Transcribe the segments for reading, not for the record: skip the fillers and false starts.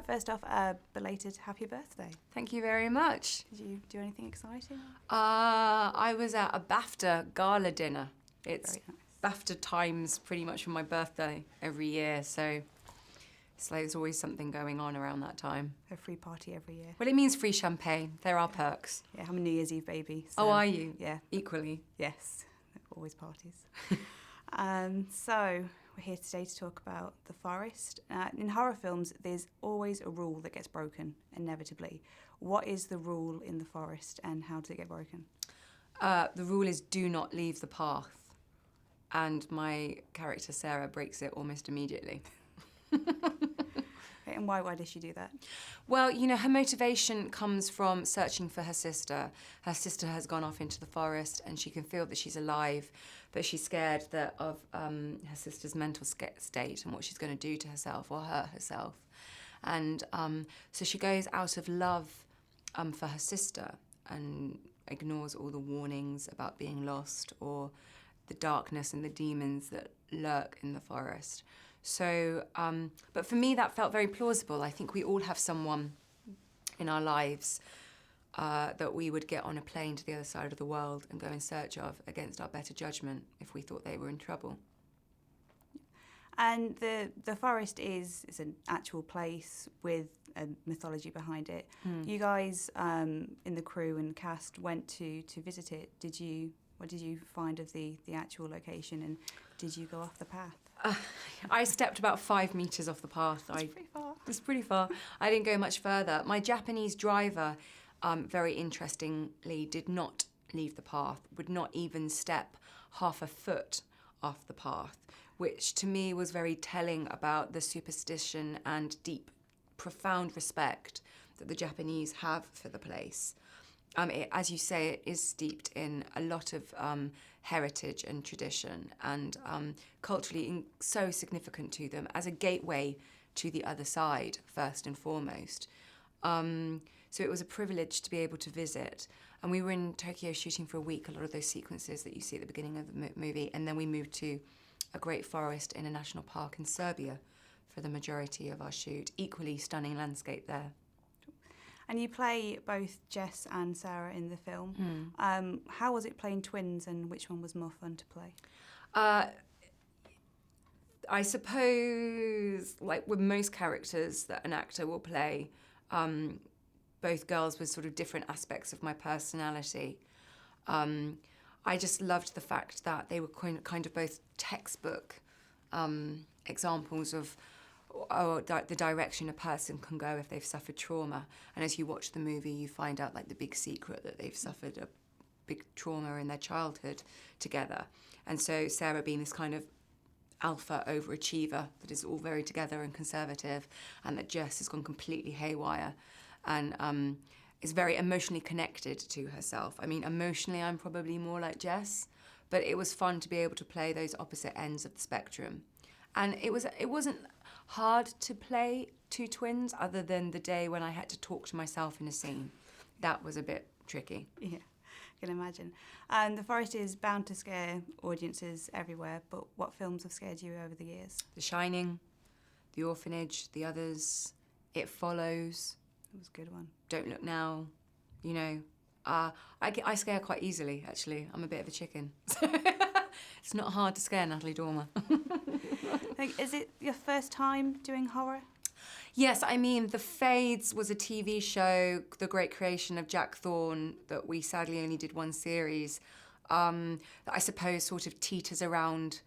First off, belated happy birthday. Thank you very much. Did you do anything exciting? I was at a BAFTA gala dinner. It's Very nice. BAFTA times pretty much for my birthday every year, so it's like there's always something going on around that time. A free party every year. Well, it means free champagne. There are perks. Yeah, I'm a New Year's Eve baby. So, Oh, are you? Yeah. Equally. Yes, always parties. So we're here today to talk about the forest. In horror films, there's always a rule that gets broken, inevitably. What is the rule in the forest and how does it get broken? The rule is do not leave the path. And my character, Sarah, breaks it almost immediately. Okay, and why does she do that? Well, you know, her motivation comes from searching for her sister. Her sister has gone off into the forest and she can feel that she's alive, but she's scared of her sister's mental state and what she's going to do to herself or hurt herself. And so she goes out of love for her sister and ignores all the warnings about being lost or the darkness and the demons that lurk in the forest. So, but for me, that felt very plausible. I think we all have someone in our lives that we would get on a plane to the other side of the world and go in search of against our better judgment if we thought they were in trouble. And the forest is an actual place with a mythology behind it. You guys in the crew and cast went to visit it. What did you find of the actual location, and did you go off the path? I stepped about 5 meters off the path. That's pretty far. It's pretty far. I didn't go much further. My Japanese driver, very interestingly, did not leave the path, would not even step half a foot off the path, which to me was very telling about the superstition and deep, profound respect that the Japanese have for the place. As you say, it is steeped in a lot of heritage and tradition and culturally so significant to them as a gateway to the other side, first and foremost. So it was a privilege to be able to visit. And we were in Tokyo shooting for a week, a lot of those sequences that you see at the beginning of the movie. And then we moved to a great forest in a national park in Serbia for the majority of our shoot. Equally stunning landscape there. And you play both Jess and Sarah in the film. How was it playing twins, and which one was more fun to play? I suppose, like with most characters that an actor will play, both girls with sort of different aspects of my personality. I just loved the fact that they were kind of both textbook examples of the direction a person can go if they've suffered trauma. And as you watch the movie, you find out like the big secret that they've suffered a big trauma in their childhood together. And so Sarah being this kind of alpha overachiever that is all very together and conservative, and that Jess has gone completely haywire and is very emotionally connected to herself. I mean, emotionally, I'm probably more like Jess, but it was fun to be able to play those opposite ends of the spectrum. And it wasn't hard to play two twins other than the day when I had to talk to myself in a scene. That was a bit tricky. Yeah, I can imagine. The forest is bound to scare audiences everywhere, but what films have scared you over the years? The Shining, The Orphanage, The Others, It Follows. That was a good one. Don't Look Now, you know. I scare quite easily, actually. I'm a bit of a chicken. It's not hard to scare Natalie Dormer. Is it your first time doing horror? Yes, I mean, The Fades was a TV show, the great creation of Jack Thorne, that we sadly only did one series, that I suppose sort of teeters around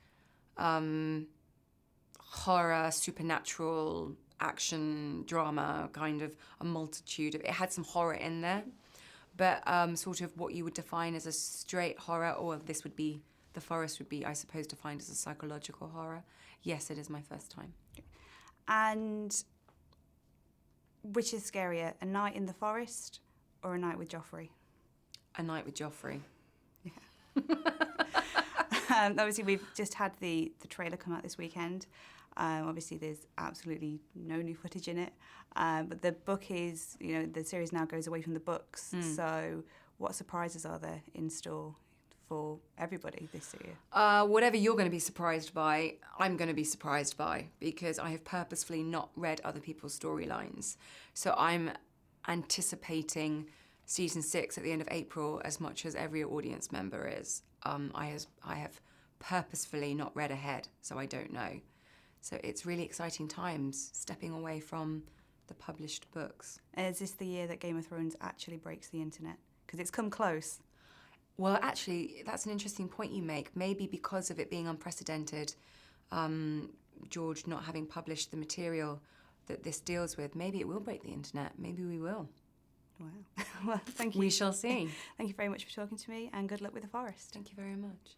horror, supernatural, action, drama, kind of a multitude of... It had some horror in there, but sort of what you would define as a straight horror, or this would be... The Forest would be, I suppose, defined as a psychological horror. Yes, it is my first time. And which is scarier, a night in the forest or a night with Joffrey? A Night with Joffrey. Yeah. Obviously, we've just had the trailer come out this weekend. Obviously, there's absolutely no new footage in it. But the book is, the series now goes away from the books. So what surprises are there in store for everybody this year? Whatever you're going to be surprised by, I'm going to be surprised by, because I have purposefully not read other people's storylines. So I'm anticipating season 6 at the end of April as much as every audience member is. I have purposefully not read ahead, so I don't know. So it's really exciting times, stepping away from the published books. Is this the year that Game of Thrones actually breaks the internet? Because it's come close. Well, actually, that's an interesting point you make. Maybe because of it being unprecedented, George not having published the material that this deals with, maybe it will break the internet. Maybe we will. Wow. Well, thank you. We shall see. Thank you very much for talking to me, and good luck with The Forest. Thank you very much.